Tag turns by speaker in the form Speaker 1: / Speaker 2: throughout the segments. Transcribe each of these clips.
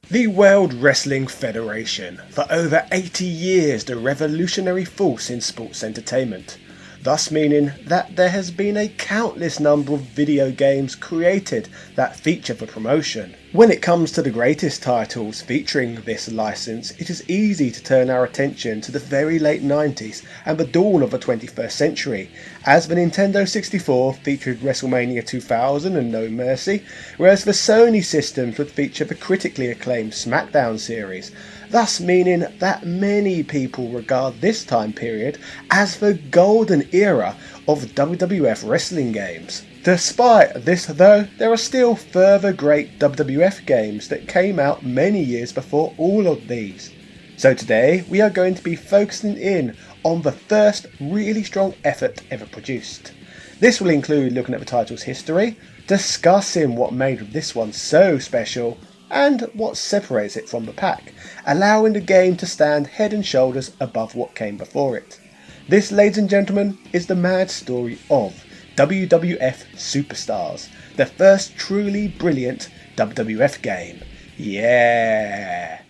Speaker 1: The World Wrestling Federation, for over 80 years the revolutionary force in sports entertainment, thus meaning that there has been a countless number of video games created that feature the promotion. When it comes to the greatest titles featuring this license, it is easy to turn our attention to the very late 90s and the dawn of the 21st century, as the Nintendo 64 featured WrestleMania 2000 and No Mercy, whereas the Sony systems would feature the critically acclaimed SmackDown series, thus meaning that many people regard this time period as the golden era of WWF wrestling games. Despite this though, there are still further great WWF games that came out many years before all of these. So today we are going to be focusing in on the first really strong effort ever produced. This will include looking at the title's history, discussing what made this one so special, and what separates it from the pack, allowing the game to stand head and shoulders above what came before it. This, ladies and gentlemen, is the mad story of WWF Superstars, the first truly brilliant WWF game. Yeah!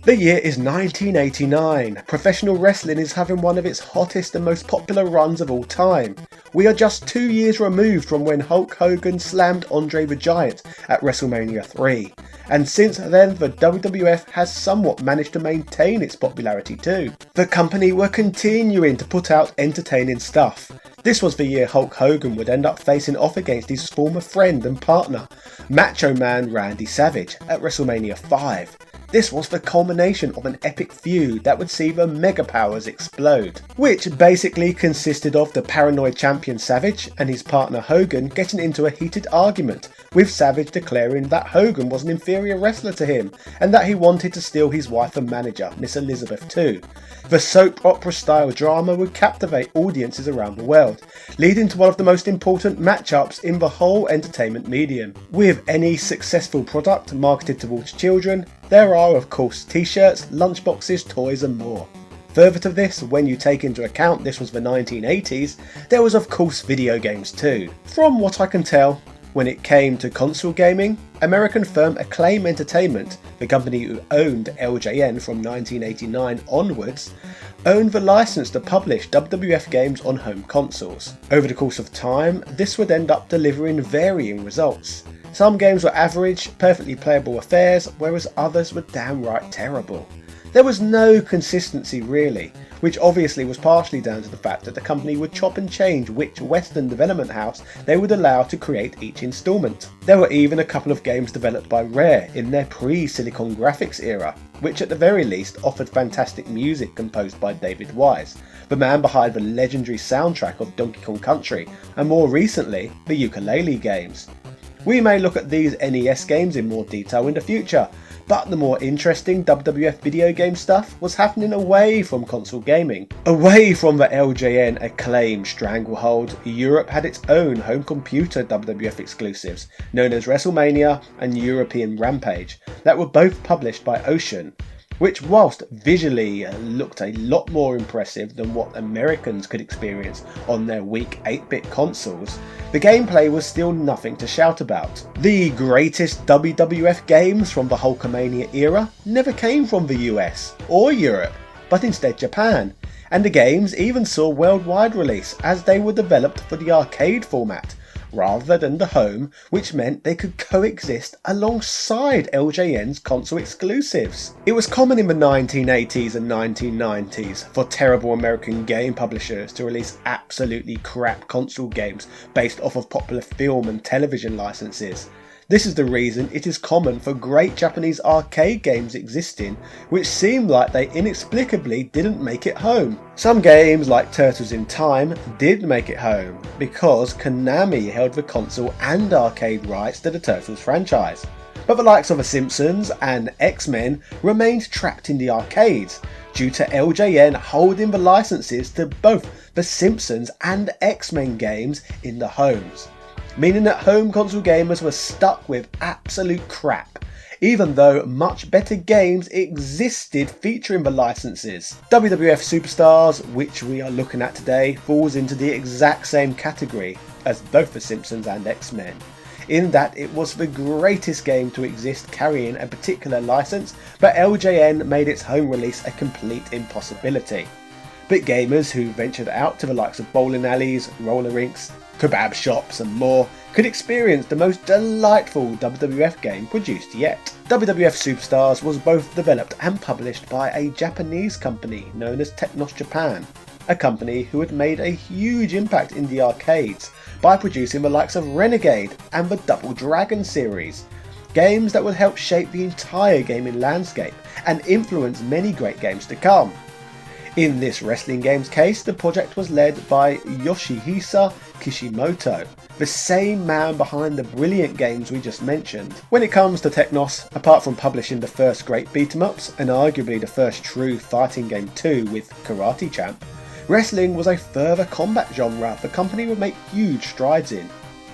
Speaker 1: The year is 1989. Professional wrestling is having one of its hottest and most popular runs of all time. We are just 2 years removed from when Hulk Hogan slammed Andre the Giant at WrestleMania 3. And since then, the WWF has somewhat managed to maintain its popularity too. The company were continuing to put out entertaining stuff. This was the year Hulk Hogan would end up facing off against his former friend and partner, Macho Man Randy Savage, at WrestleMania 5. This was the culmination of an epic feud that would see the Mega Powers explode, which basically consisted of the paranoid champion Savage and his partner Hogan getting into a heated argument, with Savage declaring that Hogan was an inferior wrestler to him and that he wanted to steal his wife and manager, Miss Elizabeth too. The soap opera style drama would captivate audiences around the world, leading to one of the most important matchups in the whole entertainment medium. With any successful product marketed towards children, there are of course t-shirts, lunchboxes, toys and more. Further to this, when you take into account this was the 1980s, there was of course video games too. From what I can tell, when it came to console gaming, American firm Acclaim Entertainment, the company who owned LJN from 1989 onwards, owned the license to publish WWF games on home consoles. Over the course of time, this would end up delivering varying results. Some games were average, perfectly playable affairs, whereas others were downright terrible. There was no consistency really, which obviously was partially down to the fact that the company would chop and change which Western development house they would allow to create each instalment. There were even a couple of games developed by Rare in their pre-Silicon graphics era, which at the very least offered fantastic music composed by David Wise, the man behind the legendary soundtrack of Donkey Kong Country, and more recently, the Yooka-Laylee games. We may look at these NES games in more detail in the future, but the more interesting WWF video game stuff was happening away from console gaming. Away from the LJN Acclaim stranglehold, Europe had its own home computer WWF exclusives, known as WrestleMania and European Rampage, that were both published by Ocean, which whilst visually looked a lot more impressive than what Americans could experience on their weak 8-bit consoles, the gameplay was still nothing to shout about. The greatest WWF games from the Hulkamania era never came from the US or Europe, but instead Japan, and the games even saw worldwide release as they were developed for the arcade format, rather than the home, which meant they could coexist alongside LJN's console exclusives. It was common in the 1980s and 1990s for terrible American game publishers to release absolutely crap console games based off of popular film and television licenses. This is the reason it is common for great Japanese arcade games existing which seem like they inexplicably didn't make it home. Some games like Turtles in Time did make it home because Konami held the console and arcade rights to the Turtles franchise. But the likes of The Simpsons and X-Men remained trapped in the arcades due to LJN holding the licenses to both The Simpsons and X-Men games in the homes, meaning that home console gamers were stuck with absolute crap, even though much better games existed featuring the licenses. WWF Superstars, which we are looking at today, falls into the exact same category as both The Simpsons and X-Men. in that it was the greatest game to exist carrying a particular license, but LJN made its home release a complete impossibility. But gamers who ventured out to the likes of bowling alleys, roller rinks, kebab shops and more could experience the most delightful WWF game produced yet. WWF Superstars was both developed and published by a Japanese company known as Technos Japan, a company who had made a huge impact in the arcades by producing the likes of Renegade and the Double Dragon series, games that would help shape the entire gaming landscape and influence many great games to come. In this wrestling game's case, the project was led by Yoshihisa Kishimoto, the same man behind the brilliant games we just mentioned. When it comes to Technos, apart from publishing the first great beat-em-ups and arguably the first true fighting game too with Karate Champ, wrestling was a further combat genre the company would make huge strides in.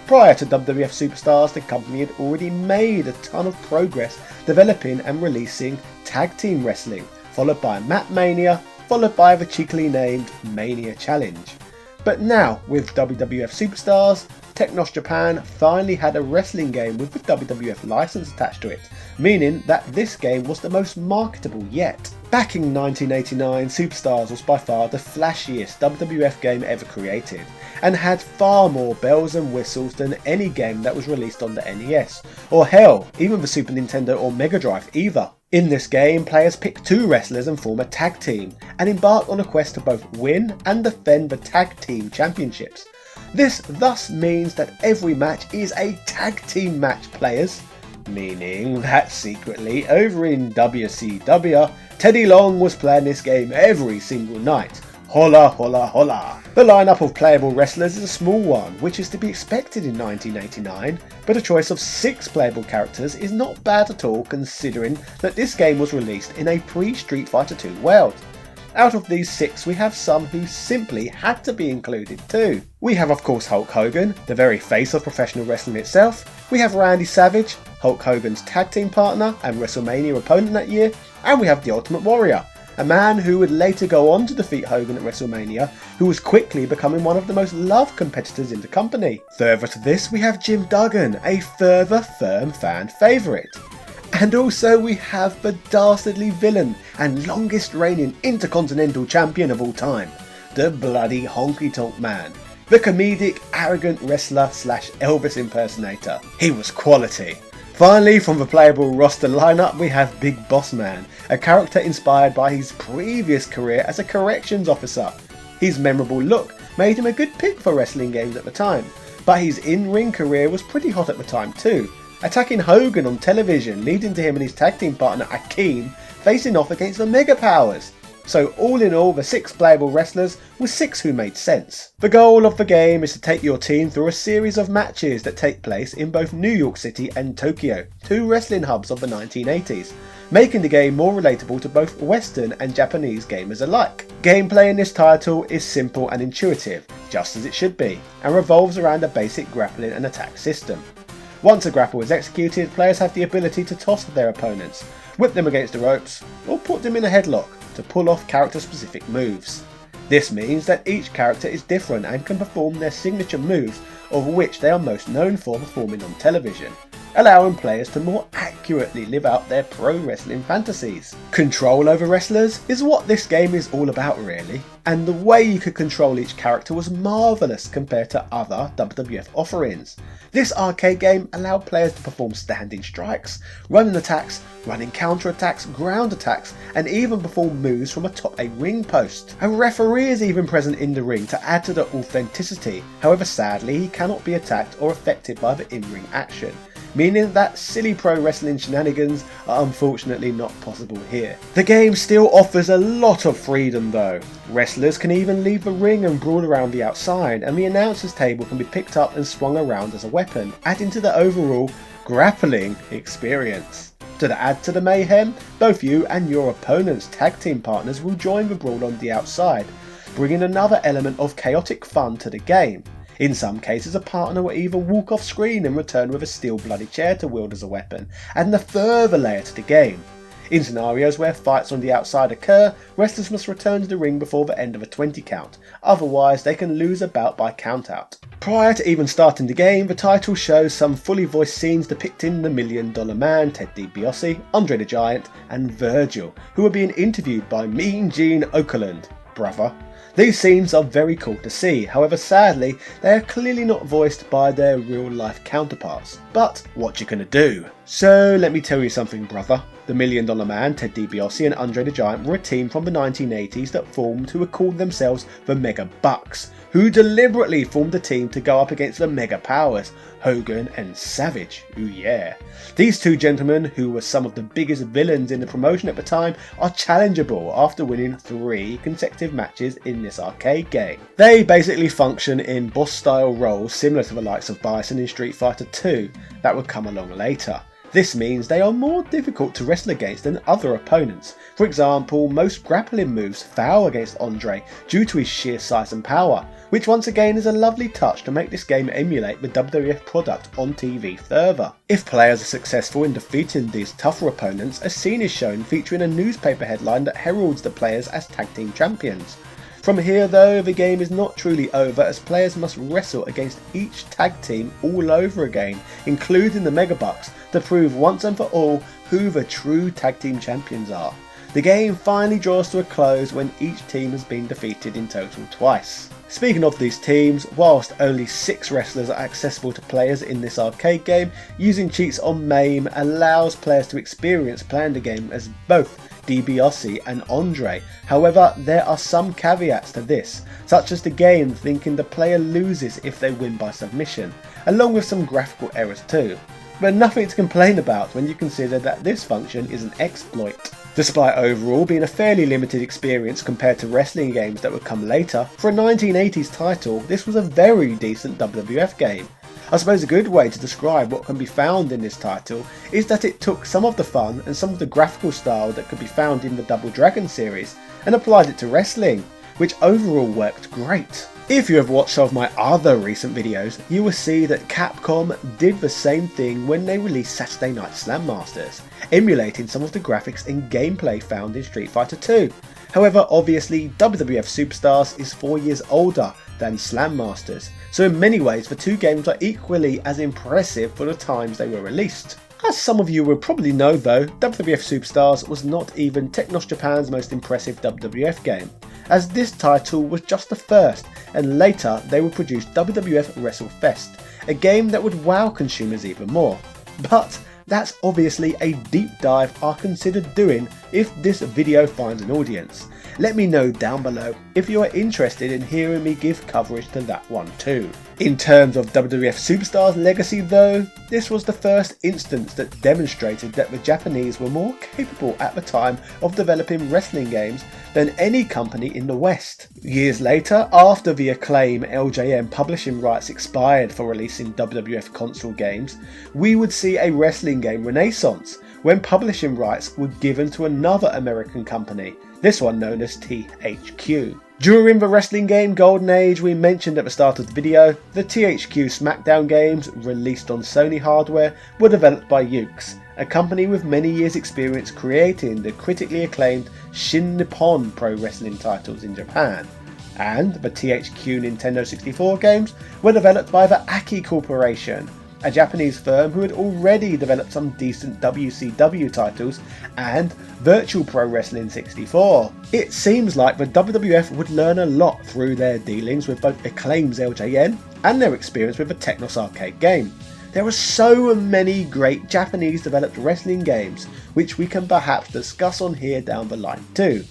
Speaker 1: Prior to WWF Superstars, the company had already made a ton of progress developing and releasing tag team wrestling, followed by Mat Mania, followed by the cheekily named Mania Challenge. But now, with WWF Superstars, Technos Japan finally had a wrestling game with the WWF license attached to it, meaning that this game was the most marketable yet. Back in 1989, Superstars was by far the flashiest WWF game ever created, and had far more bells and whistles than any game that was released on the NES, or hell, even the Super Nintendo or Mega Drive either. In this game, players pick two wrestlers and form a tag team, and embark on a quest to both win and defend the tag team championships. This thus means that every match is a tag team match, players, meaning that secretly over in WCW, Teddy Long was playing this game every single night. Holla holla holla! The lineup of playable wrestlers is a small one, which is to be expected in 1989, but a choice of 6 playable characters is not bad at all considering that this game was released in a pre-Street Fighter II world. Out of these 6 we have some who simply had to be included too. We have of course Hulk Hogan, the very face of professional wrestling itself. We have Randy Savage, Hulk Hogan's tag team partner and WrestleMania opponent that year, and we have the Ultimate Warrior, a man who would later go on to defeat Hogan at WrestleMania, who was quickly becoming one of the most loved competitors in the company. Further to this, we have Jim Duggan, a further firm fan favourite. And also we have the dastardly villain and longest reigning Intercontinental Champion of all time, the bloody Honky Tonk Man, the comedic, arrogant wrestler slash Elvis impersonator. He was quality. Finally, from the playable roster lineup, we have Big Boss Man, a character inspired by his previous career as a corrections officer. His memorable look made him a good pick for wrestling games at the time, but his in-ring career was pretty hot at the time too, attacking Hogan on television, leading to him and his tag team partner Akeem facing off against the Mega Powers. So all in all, the 6 playable wrestlers were 6 who made sense. The goal of the game is to take your team through a series of matches that take place in both New York City and Tokyo, 2 wrestling hubs of the 1980s, making the game more relatable to both Western and Japanese gamers alike. Gameplay in this title is simple and intuitive, just as it should be, and revolves around a basic grappling and attack system. Once a grapple is executed, players have the ability to toss their opponents, whip them against the ropes, or put them in a headlock to pull off character-specific moves. This means that each character is different and can perform their signature moves, of which they are most known for performing on television, allowing players to more accurately live out their pro wrestling fantasies. Control over wrestlers is what this game is all about really, and the way you could control each character was marvellous compared to other WWF offerings. This arcade game allowed players to perform standing strikes, running attacks, running counter attacks, ground attacks, and even perform moves from atop a ring post. A referee is even present in the ring to add to the authenticity, however sadly he cannot be attacked or affected by the in-ring action, meaning that silly pro wrestling shenanigans are unfortunately not possible here. The game still offers a lot of freedom though. Wrestlers can even leave the ring and brawl around the outside, and the announcer's table can be picked up and swung around as a weapon, adding to the overall grappling experience. To add to the mayhem, both you and your opponent's tag team partners will join the brawl on the outside, bringing another element of chaotic fun to the game. In some cases, a partner will even walk off screen and return with a steel bloody chair to wield as a weapon, adding a further layer to the game. In scenarios where fights on the outside occur, wrestlers must return to the ring before the end of a 20 count, otherwise they can lose a bout by countout. Prior to even starting the game, the title shows some fully voiced scenes depicting the $1 Million Man, Ted DiBiase, Andre the Giant and Virgil, who are being interviewed by Mean Gene Okerlund, brother. These scenes are very cool to see, however sadly they are clearly not voiced by their real life counterparts. But what you gonna do? So let me tell you something, brother. The $1 Million Man, Ted DiBiase and Andre the Giant were a team from the 1980s that formed who were called themselves the Mega Bucks, who deliberately formed a team to go up against the Mega Powers, Hogan and Savage. Ooh yeah. These two gentlemen, who were some of the biggest villains in the promotion at the time, are challengeable after winning 3 consecutive matches in this arcade game. They basically function in boss style roles similar to the likes of Bison in Street Fighter 2 that would come along later. This means they are more difficult to wrestle against than other opponents. For example, most grappling moves foul against Andre due to his sheer size and power, which once again is a lovely touch to make this game emulate the WWF product on TV further. If players are successful in defeating these tougher opponents, a scene is shown featuring a newspaper headline that heralds the players as tag team champions. From here though, the game is not truly over, as players must wrestle against each tag team all over again, including the Mega Bucks, to prove once and for all who the true tag team champions are. The game finally draws to a close when each team has been defeated in total twice. Speaking of these teams, whilst only 6 wrestlers are accessible to players in this arcade game, using cheats on MAME allows players to experience playing the game as both DiBiase and Andre. However, there are some caveats to this, such as the game thinking the player loses if they win by submission, along with some graphical errors too. But nothing to complain about when you consider that this function is an exploit. Despite overall being a fairly limited experience compared to wrestling games that would come later, for a 1980s title, this was a very decent WWF game. I suppose a good way to describe what can be found in this title is that it took some of the fun and some of the graphical style that could be found in the Double Dragon series and applied it to wrestling, which overall worked great. If you have watched some of my other recent videos, you will see that Capcom did the same thing when they released Saturday Night Slam Masters, emulating some of the graphics and gameplay found in Street Fighter 2. However, obviously WWF Superstars is 4 years older than Slam Masters, so in many ways the two games are equally as impressive for the times they were released. As some of you will probably know though, WWF Superstars was not even Technos Japan's most impressive WWF game, as this title was just the first, and later they would produce WWF WrestleFest, a game that would wow consumers even more. But that's obviously a deep dive I'll consider doing if this video finds an audience. Let me know down below if you are interested in hearing me give coverage to that one too. In terms of WWF Superstars legacy though, this was the first instance that demonstrated that the Japanese were more capable at the time of developing wrestling games than any company in the West. Years later, after the Acclaim LJN publishing rights expired for releasing WWF console games, we would see a wrestling game renaissance when publishing rights were given to another American company, this one known as THQ. During the wrestling game Golden Age we mentioned at the start of the video, the THQ SmackDown games, released on Sony hardware, were developed by Yuke's, a company with many years experience creating the critically acclaimed Shin Nippon Pro Wrestling titles in Japan. And the THQ Nintendo 64 games were developed by the Aki Corporation, a Japanese firm who had already developed some decent WCW titles and Virtual Pro Wrestling 64. It seems like the WWF would learn a lot through their dealings with both Acclaim's LJN and their experience with the Technos arcade game. There are so many great Japanese developed wrestling games which we can perhaps discuss on here down the line too.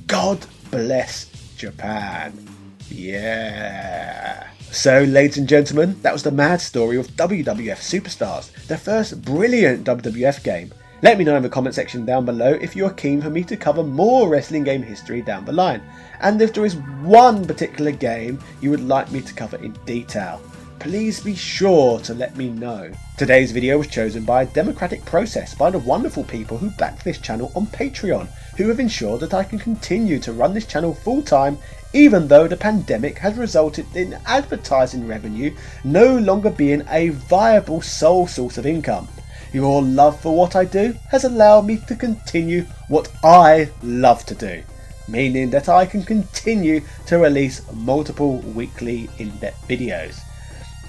Speaker 1: God bless Japan. Yeah. So ladies and gentlemen, that was the mad story of WWF Superstars, the first brilliant WWF game. Let me know in the comment section down below if you are keen for me to cover more wrestling game history down the line, and if there is one particular game you would like me to cover in detail. Please be sure to let me know. Today's video was chosen by a democratic process by the wonderful people who back this channel on Patreon, who have ensured that I can continue to run this channel full time even though the pandemic has resulted in advertising revenue no longer being a viable sole source of income. Your love for what I do has allowed me to continue what I love to do, meaning that I can continue to release multiple weekly in-depth videos.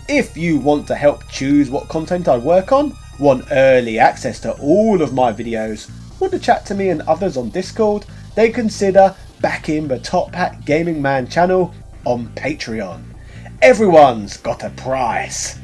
Speaker 1: If you want to help choose what content I work on, want early access to all of my videos, want to chat to me and others on Discord, then consider backing the Top Hat Gaming Man channel on Patreon. Everyone's got a price.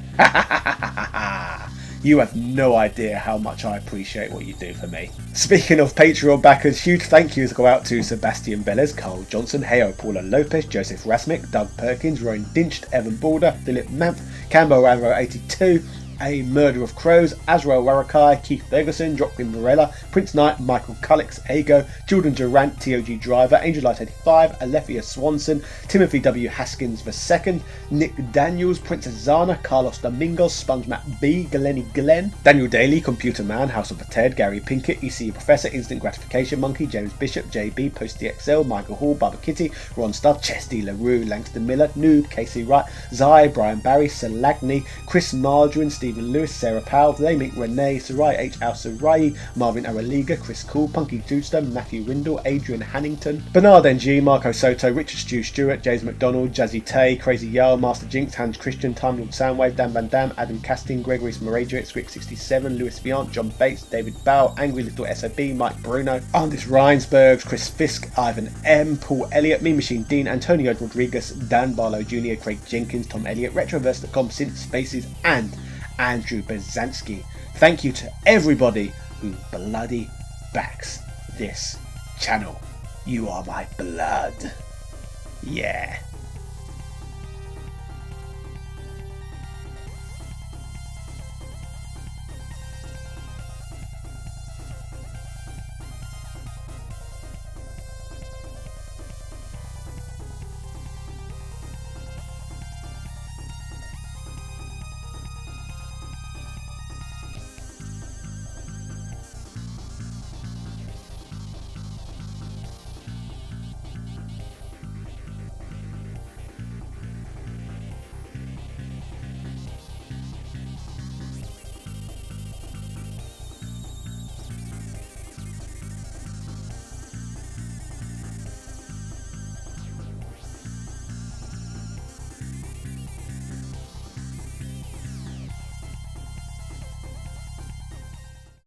Speaker 1: You have no idea how much I appreciate what you do for me. Speaking of Patreon backers, huge thank yous go out to Sebastian Bellers, Carl Johnson, Heyo, Paula Lopez, Joseph Rasmick, Doug Perkins, Rowan Dinched, Evan Balder, Philip Mampf, Cambo Rambo 82, A Murder of Crows, Azrael Warakai, Keith Ferguson, Joaquin Morella, Prince Knight, Michael Cullix, Ego, Jordan Durant, TOG Driver, Angel Light 85, Alethea Swanson, Timothy W. Haskins II, Nick Daniels, Princess Zana, Carlos Domingos, SpongeMat B, Glenny Glenn, Daniel Daly, Computer Man, House of the Ted, Gary Pinkett, ECU Professor, Instant Gratification Monkey, James Bishop, JB, Post DXL, Michael Hall, Barbara Kitty, Ron Stubb, Chesty LaRue, Langston Miller, Noob, Casey Wright, Zai, Brian Barry, Salagny, Chris Margarine, Stephen Lewis, Sarah Powell, Lamink Renee, Sarai H. Al Sarai, Marvin Araliga, Chris Cool, Punky Jewstone, Matthew Rindle, Adrian Hannington, Bernard NG, Marco Soto, Richard Stu Stewart, James McDonald, Jazzy Tay, Crazy Yarl, Master Jinx, Hans Christian, Time Lord Soundwave, Dan Van Dam, Adam Casting, Gregory Smoradrix, Scrick 67, Lewis Viant, John Bates, David Bow, Angry Little SOB, Mike Bruno, Andis Reinsbergs, Chris Fisk, Ivan M, Paul Elliott, Me Machine Dean, Antonio Rodriguez, Dan Barlow Jr., Craig Jenkins, Tom Elliott, Retroverse.com, Synth Spaces, and Andrew Bezansky. Thank you to everybody who bloody backs this channel. You are my blood. Yeah.